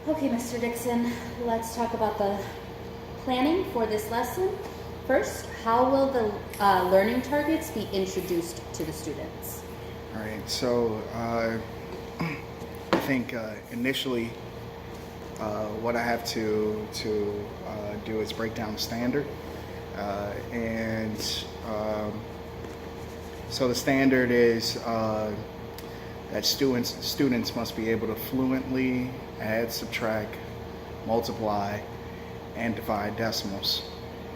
Okay, Mr. Dixon, let's talk about the planning for this lesson. First, how will the learning targets be introduced to the students? All right, so I think initially what I have to do is break down the standard. And so the standard is that students must be able to fluently add, subtract, multiply, and divide decimals.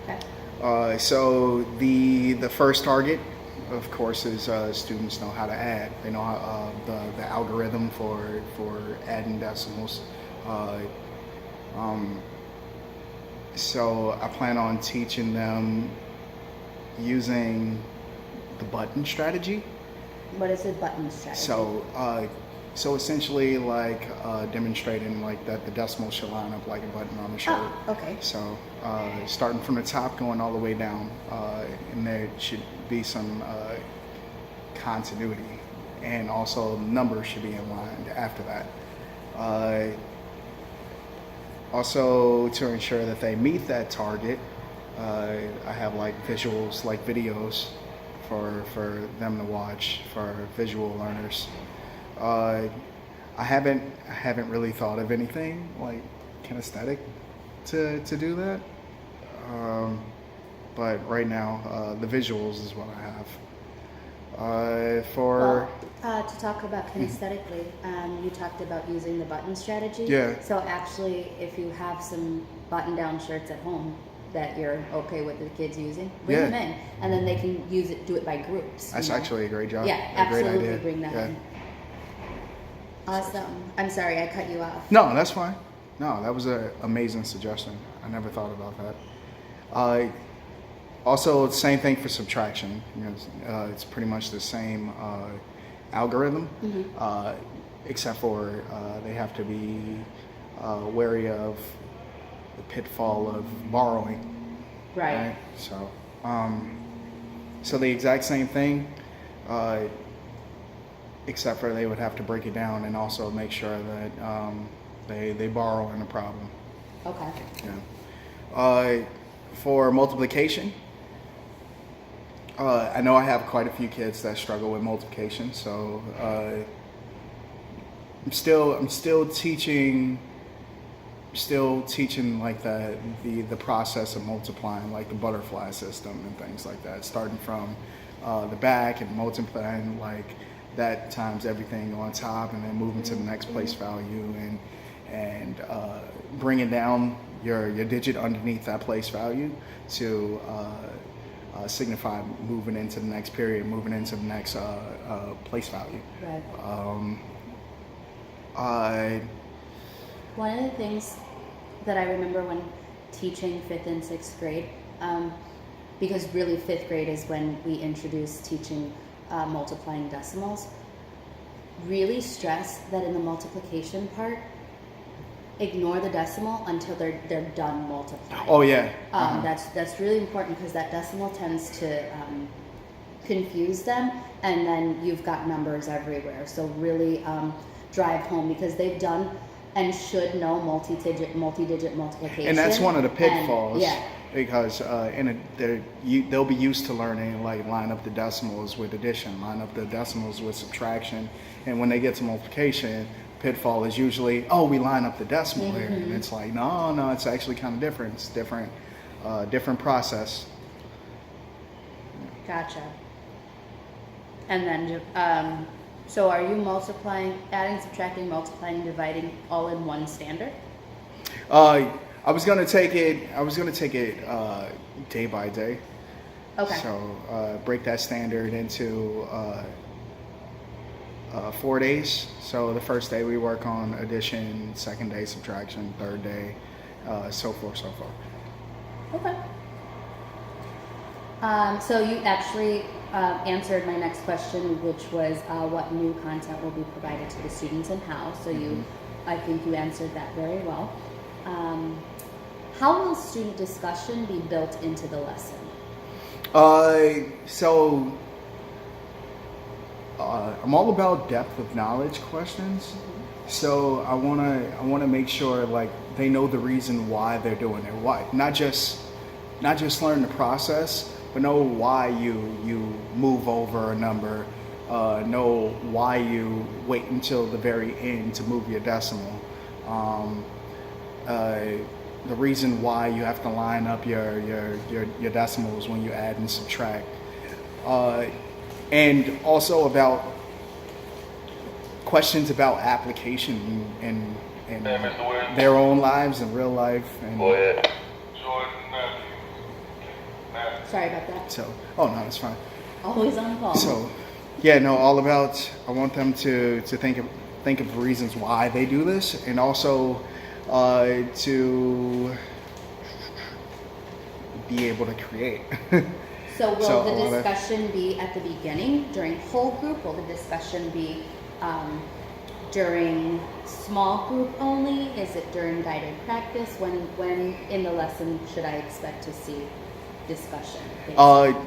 Okay. So the first target, of course, is students know how to add. They know how, the algorithm for adding decimals. So I plan on teaching them using the button strategy. What is a button strategy? So essentially, like demonstrating like that the decimal should line up like a button on the shirt. Oh, okay. So starting from the top, going all the way down, and there should be some continuity, and also numbers should be in line after that. Also, to ensure that they meet that target, I have like visuals, like videos for them to watch for visual learners. I haven't really thought of anything like kinesthetic to do that. But right now, the visuals is what I have. To talk about kinesthetically, you talked about using the button strategy. Yeah. So actually, if you have some button-down shirts at home that you're okay with the kids using, bring them in, and then they can do it by groups. That's actually a great job. Yeah, absolutely. Great idea. Bring that in. Awesome. I'm sorry, I cut you off. No, that's fine. No, that was an amazing suggestion. I never thought about that. Also, same thing for subtraction. You know, it's pretty much the same algorithm, except for they have to be wary of the pitfall of borrowing. Right. So, so the exact same thing, except for they would have to break it down and also make sure that they borrow in the problem. Okay. Yeah. For multiplication, I know I have quite a few kids that struggle with multiplication, so I'm still teaching like the process of multiplying, like the butterfly system and things like that, starting from the back and multiplying like that times everything on top, and then moving to the next place value and bringing down your digit underneath that place value to signify moving into the next period, moving into the next place value. Right. One of the things that I remember when teaching 5th and 6th grade, because really 5th grade is when we introduced teaching multiplying decimals, really stress that in the multiplication part, ignore the decimal until they're done multiplying. Oh yeah. That's really important because that decimal tends to confuse them, and then you've got numbers everywhere. So really drive home, because they've done and should know multi-digit multiplication. And that's one of the pitfalls. Yeah. Because they'll be used to learning like line up the decimals with addition, line up the decimals with subtraction, and when they get to multiplication, pitfall is usually, oh, we line up the decimal here, and it's like, no, it's actually kind of different. It's different process. Gotcha. And then, so are you multiplying, adding, subtracting, multiplying, dividing all in one standard? I was gonna take it day by day. Okay. So break that standard into 4 days. So the first day we work on addition, second day subtraction, third day, so forth. Okay. So you actually answered my next question, which was what new content will be provided to the students and how. So I think you answered that very well. How will student discussion be built into the lesson? I'm all about depth of knowledge questions. So I wanna make sure like they know the reason why they're doing it. Why not just learn the process, but know why you move over a number. Know why you wait until the very end to move your decimal. Um, the reason why you have to line up your decimals when you add and subtract, and also about questions about application in their own lives and real life. And Go ahead. Sorry about that. so, oh no, it's fine. Always on call. So, yeah, no, all about. I want them to think of reasons why they do this, and also to be able to create. So will So a the lot of- discussion be at the beginning during whole group? Will the discussion be during small group only? Is it during guided practice? When in the lesson should I expect to see discussion?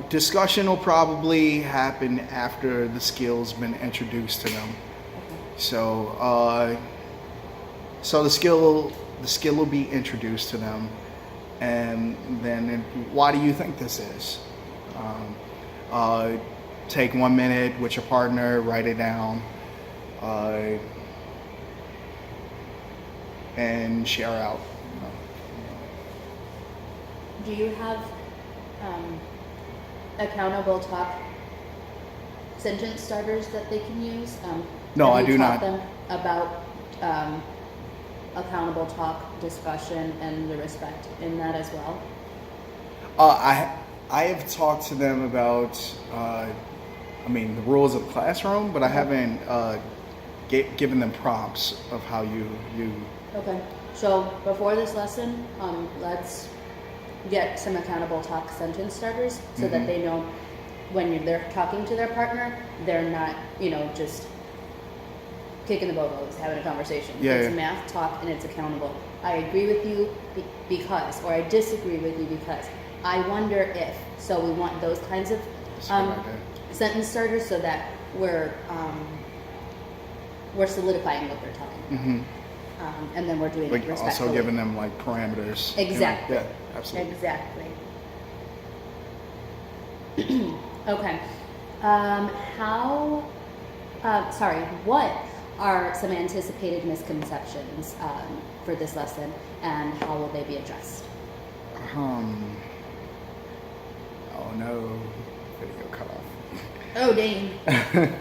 Discussion will probably happen after the skill's been introduced to them. Okay. So, so the skill will be introduced to them, and then why do you think this is? Take 1 minute with your partner, write it down, and share out. Do you have accountable talk sentence starters that they can use? No, have I you do taught not. them about accountable talk discussion and the respect in that as well? I have talked to them about, the rules of the classroom, but I haven't given them prompts of how you. Okay, so before this lesson, let's get some accountable talk sentence starters so that they know when they're talking to their partner, they're not, just kicking the bobos, having a conversation. Yeah, It's yeah. math talk and it's accountable. I agree with you because, or I disagree with you because. I wonder if. So we want those kinds of That's a good idea. sentence starters so that we're solidifying what they're talking about. And then we're doing it Like respectfully. also giving them like parameters. Exactly. Yeah, absolutely. Exactly. Okay. What are some anticipated misconceptions for this lesson, and how will they be addressed? Oh no, video cut off. Oh, dang.